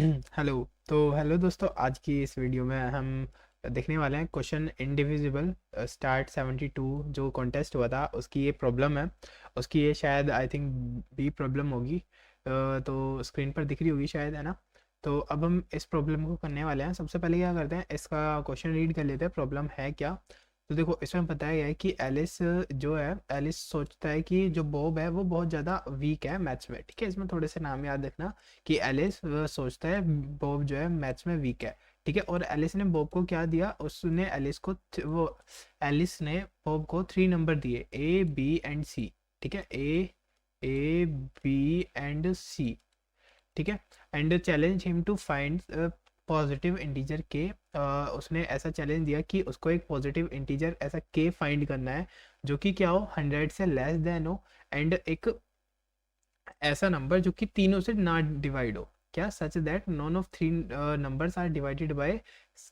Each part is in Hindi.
हेलो। तो हेलो दोस्तों, आज की इस वीडियो में हम देखने वाले हैं क्वेश्चन इंडिविजिबल स्टार्ट 72 जो कॉन्टेस्ट हुआ था उसकी ये प्रॉब्लम है। उसकी ये शायद आई थिंक बी प्रॉब्लम होगी। तो स्क्रीन पर दिख रही होगी शायद, है ना। तो अब हम इस प्रॉब्लम को करने वाले हैं। सबसे पहले क्या करते हैं, इसका क्वेश्चन रीड कर लेते हैं प्रॉब्लम है क्या। तो देखो, इसमें बताया गया है कि एलिस जो है, एलिस सोचता है कि जो बॉब है वो बहुत ज़्यादा वीक है मैथ्स में। ठीक है, इसमें थोड़े से नाम याद रखना कि एलिस सोचता है बॉब जो है मैथ्स में वीक है। ठीक है, और एलिस ने बॉब को क्या दिया, उसने एलिस को वो एलिस ने बॉब को 3 नंबर दिए, ए बी एंड सी। ठीक है, ए बी एंड सी। ठीक है, and challenge him to find positive integer k. उसने ऐसा चैलेंज दिया कि उसको एक पॉजिटिव इंटीजर ऐसा के फाइंड करना है जो कि क्या हो, 100 से लेस देन हो, एंड एक ऐसा नंबर जो कि तीनों से ना डिवाइड हो। क्या, such that none of three numbers are divided by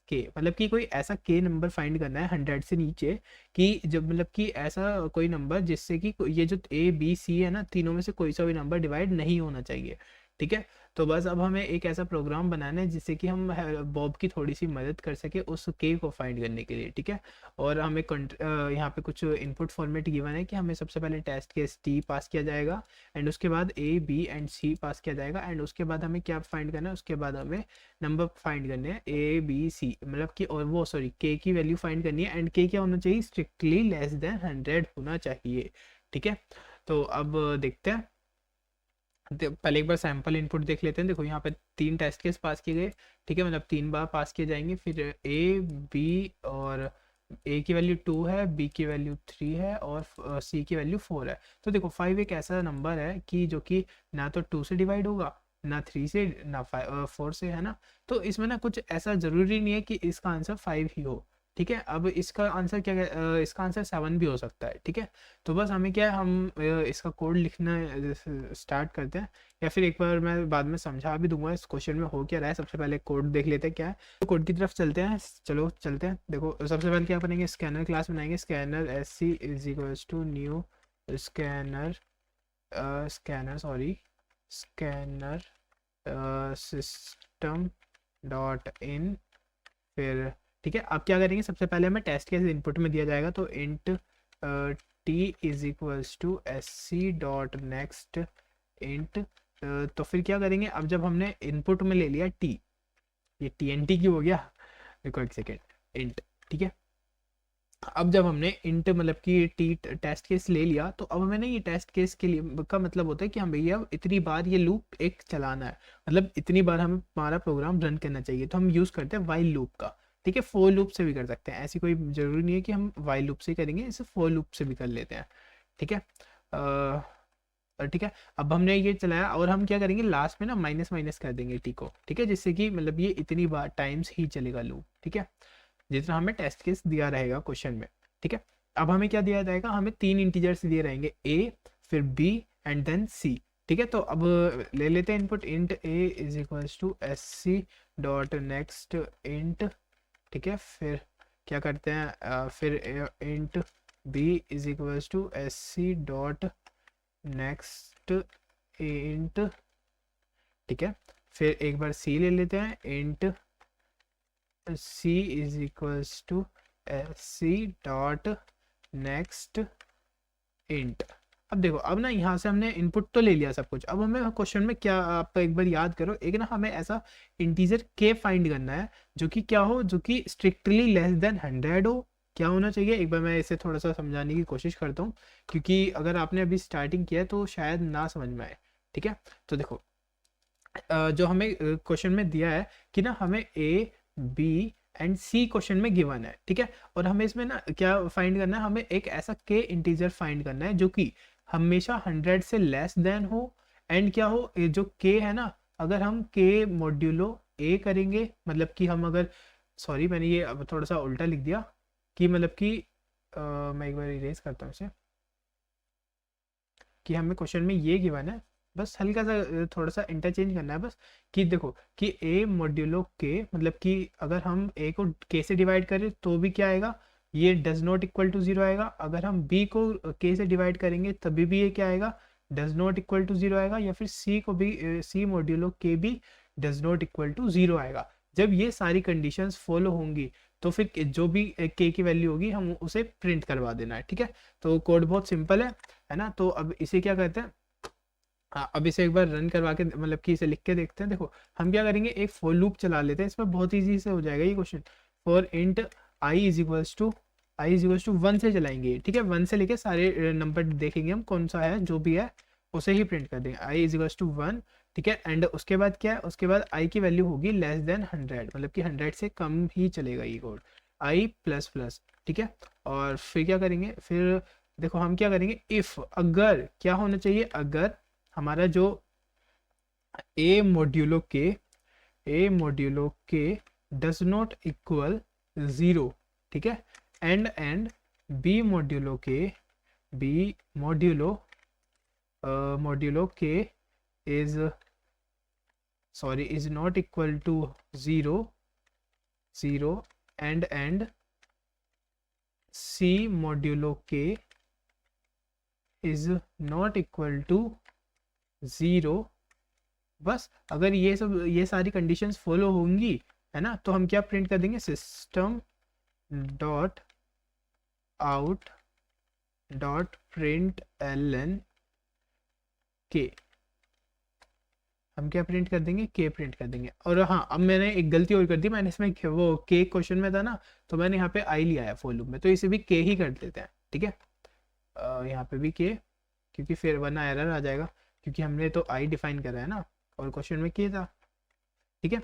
k. मतलब कि कोई ऐसा के नंबर फाइंड करना है 100 से नीचे, कि जब मतलब कि ऐसा कोई नंबर जिससे कि ये जो ए बी सी है ना, तीनों में से कोई सा भी नंबर डिवाइड नहीं होना चाहिए। ठीक है, तो बस अब हमें एक ऐसा प्रोग्राम बनाना है जिससे कि हम बॉब की थोड़ी सी मदद कर सके उस के को फाइंड करने के लिए। ठीक है, और हमें यहाँ पे कुछ इनपुट फॉर्मेट गिवन है कि हमें सबसे पहले टेस्ट केस टी पास किया जाएगा, एंड उसके बाद ए बी एंड सी पास किया जाएगा, एंड उसके बाद हमें क्या फाइंड करना है, उसके बाद हमें नंबर फाइंड करने हैं ए बी सी, मतलब कि, और वो सॉरी के की वैल्यू फाइंड करनी है, एंड के क्या होना चाहिए, स्ट्रिक्टली लेस देन 100 होना चाहिए। ठीक है, तो अब देखते हैं। पहले एक बार सैंपल इनपुट देख लेते हैं। देखो, यहाँ पे 3 टेस्ट केस पास किए गए। ठीक है, मतलब 3 बार पास किए जाएंगे। फिर ए बी, और ए की वैल्यू 2 है, बी की वैल्यू 3 है, और सी की वैल्यू 4 है। तो देखो, 5 एक ऐसा नंबर है कि जो कि ना तो 2 से डिवाइड होगा, ना 3 से, ना 4 से, है ना। तो इसमें ना कुछ ऐसा जरूरी नहीं है कि इसका आंसर 5 ही हो। ठीक है, अब इसका आंसर क्या इसका आंसर 7 भी हो सकता है। ठीक है, तो बस हमें क्या है, हम इसका कोड लिखना स्टार्ट करते हैं, या फिर एक बार मैं बाद में समझा भी दूंगा इस क्वेश्चन में हो क्या रहा है। सबसे पहले कोड देख लेते हैं क्या है, तो कोड की तरफ चलते हैं। चलो चलते हैं। देखो, सबसे पहले क्या बनेंगे, स्कैनर क्लास बनाएंगे। Scanner S C is equals to new scanner, scanner sorry scanner system dot in. फिर ठीक है, अब क्या करेंगे, सबसे पहले हमें टेस्ट केस इनपुट में दिया जाएगा, तो int t is equals to S C dot next int. तो फिर क्या करेंगे, अब जब हमने इनपुट में ले लिया टी, ये टी एन टी क्यों हो गया, देखो एक सेकेंड, इंट। ठीक है, अब जब हमने इंट मतलब कि टी टेस्ट केस ले लिया, तो अब हमें ना ये टेस्ट केस के लिए का मतलब होता है कि हम भैया इतनी बार ये लूप एक चलाना है, मतलब इतनी बार हमें हमारा प्रोग्राम रन करना चाहिए। तो हम यूज करते हैं वाइल लूप का। ठीक है, फोर लूप से भी कर सकते हैं, ऐसी कोई जरूरी नहीं है कि हम वाइल लूप से ही करेंगे, इसे फोर लूप से भी कर लेते हैं। ठीक है, ठीक है, अब हमने ये चलाया, और हम क्या करेंगे, लास्ट में ना माइनस माइनस कर देंगे टी को। ठीक है, जिससे कि मतलब ये इतनी बार टाइम्स ही चलेगा लूप। ठीक है, जितना हमें टेस्ट केस दिया रहेगा क्वेश्चन में। ठीक है, अब हमें क्या दिया जाएगा, हमें 3 इंटीजर्स दिए रहेंगे, ए, फिर बी, एंड देन सी। ठीक है, तो अब ले लेते हैं input, int a is equals to S C dot next int. ठीक है, फिर क्या करते हैं, फिर int b is equals to S C dot next int. ठीक है, फिर एक बार सी ले लेते हैं, int c is equals to C dot next int. अब देखो, अब ना यहाँ से हमने इनपुट तो ले लिया सब कुछ, अब हमें क्वेश्चन में क्या, आप एक बार याद करो, एक ना हमें ऐसा इंटीजर के फाइंड करना है जो कि क्या हो, जो कि स्ट्रिक्टली लेस देन 100 हो। क्या होना चाहिए, एक बार मैं इसे थोड़ा सा समझाने की कोशिश करता हूँ, क्योंकि अगर आपने अभी स्टार्टिंग किया है तो शायद ना समझ में आए। ठीक है, तो देखो, जो हमें क्वेश्चन में दिया है कि ना हमें a b and C question में गिवन है। ठीक है, और हमें इसमें ना क्या फाइंड करना है, हमें एक ऐसा के इंटीजर फाइंड करना है जो कि हमेशा 100 से लेस देन हो, एंड क्या हो, ये जो के है ना, अगर हम के मॉड्यूलो ए करेंगे, मतलब कि हम अगर, सॉरी मैंने ये अब थोड़ा सा उल्टा लिख दिया, कि मतलब कि मैं एक बार इरेज करता हूँ इसे, कि हमें क्वेश्चन में ये गिवन है, बस हल्का सा थोड़ा सा इंटरचेंज करना है बस, कि देखो कि ए मॉड्यूलो के, मतलब कि अगर हम ए को के से डिवाइड करें तो भी क्या आएगा, ये does not equal to zero आएगा। अगर हम बी को के से डिवाइड करेंगे तभी भी ये क्या आएगा, does not equal to zero आएगा। या फिर सी को भी सी मॉड्यूलो के भी डज नॉट इक्वल टू 0 आएगा। जब ये सारी कंडीशंस फॉलो होंगी तो फिर जो भी k की वैल्यू होगी हम उसे प्रिंट करवा देना है, ठीक है। तो कोड बहुत सिंपल है ना। तो अब इसे क्या कहते हैं, हाँ अब इसे एक बार रन करवा के मतलब कि इसे लिख के देखते हैं। देखो हम क्या करेंगे, एक फॉर लूप चला लेते हैं, इसमें बहुत ईजी से हो जाएगा ये question. For int i is equals to 1 से चलाएंगे, ठीक है। 1 से लेके सारे नंबर देखेंगे हम, कौन सा है जो भी है उसे ही प्रिंट कर देंगे। आई इज इक्वल्स टू 1, ठीक है। एंड उसके बाद क्या है, उसके बाद आई की वैल्यू होगी लेस देन 100, मतलब कि 100 से कम ही चलेगा ये कोड, आई प्लस प्लस, ठीक है। और फिर क्या करेंगे, फिर देखो हम क्या करेंगे, इफ अगर क्या होना चाहिए, अगर हमारा जो a modulo k does not equal 0, ठीक है। And b modulo k is not equal to 0 and c modulo k is not equal to 0। बस अगर ये सारी कंडीशंस फॉलो होंगी, है ना, तो हम क्या प्रिंट कर देंगे, system dot out dot println k, हम क्या प्रिंट कर देंगे, के प्रिंट कर देंगे। और हाँ अब मैंने एक गलती और कर दी, मैंने इसमें वो के क्वेश्चन में था ना, तो मैंने यहाँ पे आई लिया है फॉर लूप में, तो इसे भी के ही कर देते हैं, ठीक है। यहाँ पे भी के, क्योंकि फिर वरना एरर आ जाएगा, क्योंकि हमने तो आई डिफाइन करा है ना और क्वेश्चन में के था, ठीक है।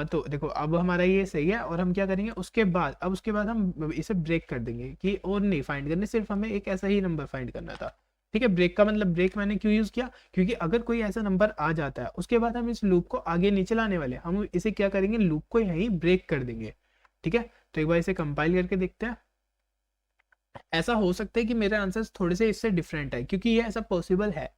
तो देखो अब हमारा ये सही है। और हम क्या करेंगे उसके बाद, अब उसके बाद हम इसे ब्रेक कर देंगे कि और नहीं फाइंड करने, सिर्फ हमें एक ऐसा ही नंबर फाइंड करना था, ठीक है। ब्रेक का मतलब, ब्रेक मैंने क्यों यूज किया, क्योंकि अगर कोई ऐसा नंबर आ जाता है उसके बाद हम इस लूप को आगे नहीं चलाने वाले, हम इसे क्या करेंगे, लूप को यहीं ब्रेक कर देंगे, ठीक है। तो एक बार इसे कंपाइल करके देखते हैं। ऐसा हो सकता है कि मेरे आंसर्स थोड़े से इससे डिफरेंट है, क्योंकि ये ऐसा पॉसिबल है,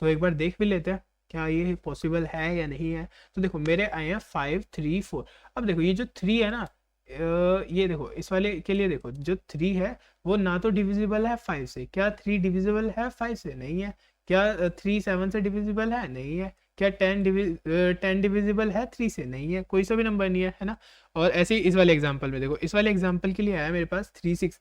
तो एक बार देख भी लेते हैं क्या ये पॉसिबल है या नहीं है। तो देखो मेरे आए हैं 5 3 4। अब देखो ये जो 3 है ना, ये देखो इस वाले के लिए देखो, जो 3 है वो ना तो डिविजिबल है 5 से, क्या 3 डिविजिबल है 5 से, नहीं है। क्या 3 7 से डिविजिबल है, नहीं है। क्या 10 डिविजिबल है 3 से, नहीं है, कोई सा भी नंबर नहीं है ना। और ऐसे ही इस वाले एग्जाम्पल में देखो, इस वाले एग्जाम्पल के लिए आया मेरे पास 3 6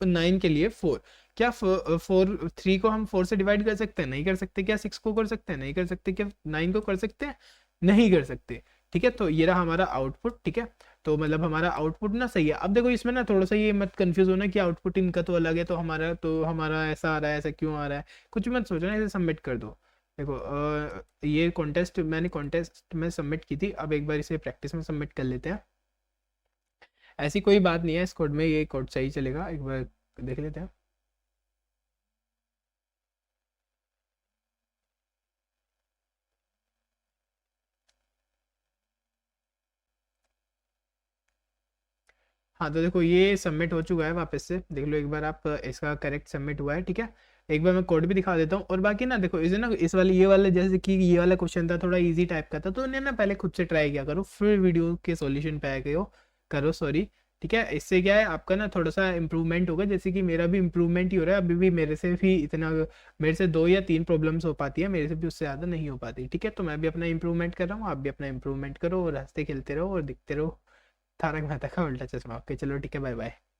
9 के लिए 4। क्या 3 को हम 4 से डिवाइड कर सकते हैं, नहीं कर सकते। क्या 6 को कर सकते हैं, नहीं कर सकते। क्या 9 को कर सकते हैं, नहीं कर सकते, ठीक है। तो ये रहा हमारा आउटपुट, ठीक है। तो मतलब हमारा आउटपुट ना सही है। अब देखो इसमें ना थोड़ा सा ये मत कंफ्यूज होना कि आउटपुट इनका तो अलग है, तो हमारा ऐसा आ रहा है, ऐसा क्यों आ रहा है, कुछ मत सोचना, इसे सबमिट कर दो। देखो ये मैंने कॉन्टेस्ट में सबमिट की थी, अब एक बार इसे प्रैक्टिस में सबमिट कर लेते हैं। ऐसी कोई बात नहीं है इस कोड में, ये कोड सही चलेगा, एक बार देख लेते हैं। हाँ तो देखो ये सबमिट हो चुका है, वापस से देख लो एक बार आप, इसका करेक्ट सबमिट हुआ है, ठीक है। एक बार मैं कोड भी दिखा देता हूँ। और बाकी ना देखो इसे ना, इस वाले ये वाले जैसे कि ये वाला क्वेश्चन था थोड़ा इजी टाइप का था, तो उन्हें ना पहले खुद से ट्राई किया करो, फिर वीडियो के सॉल्यूशन पे आए करो, सॉरी, ठीक है। इससे क्या है आपका ना थोड़ा सा इंप्रूवमेंट होगा, जैसे कि मेरा भी इंप्रूवमेंट ही हो रहा है, अभी भी मेरे से भी इतना, मेरे से 2 या 3 प्रॉब्लम्स हो पाती है, मेरे से भी उससे ज़्यादा नहीं हो पाती, ठीक है। तो मैं भी अपना इंप्रूवमेंट कर रहा हूँ, आप भी अपना इंप्रूवमेंट करो और हंसते खेलते रहो और दिखते रहो। तारक मेहता का उल्टा चश्मा। ओके चलो ठीक है, बाय बाय।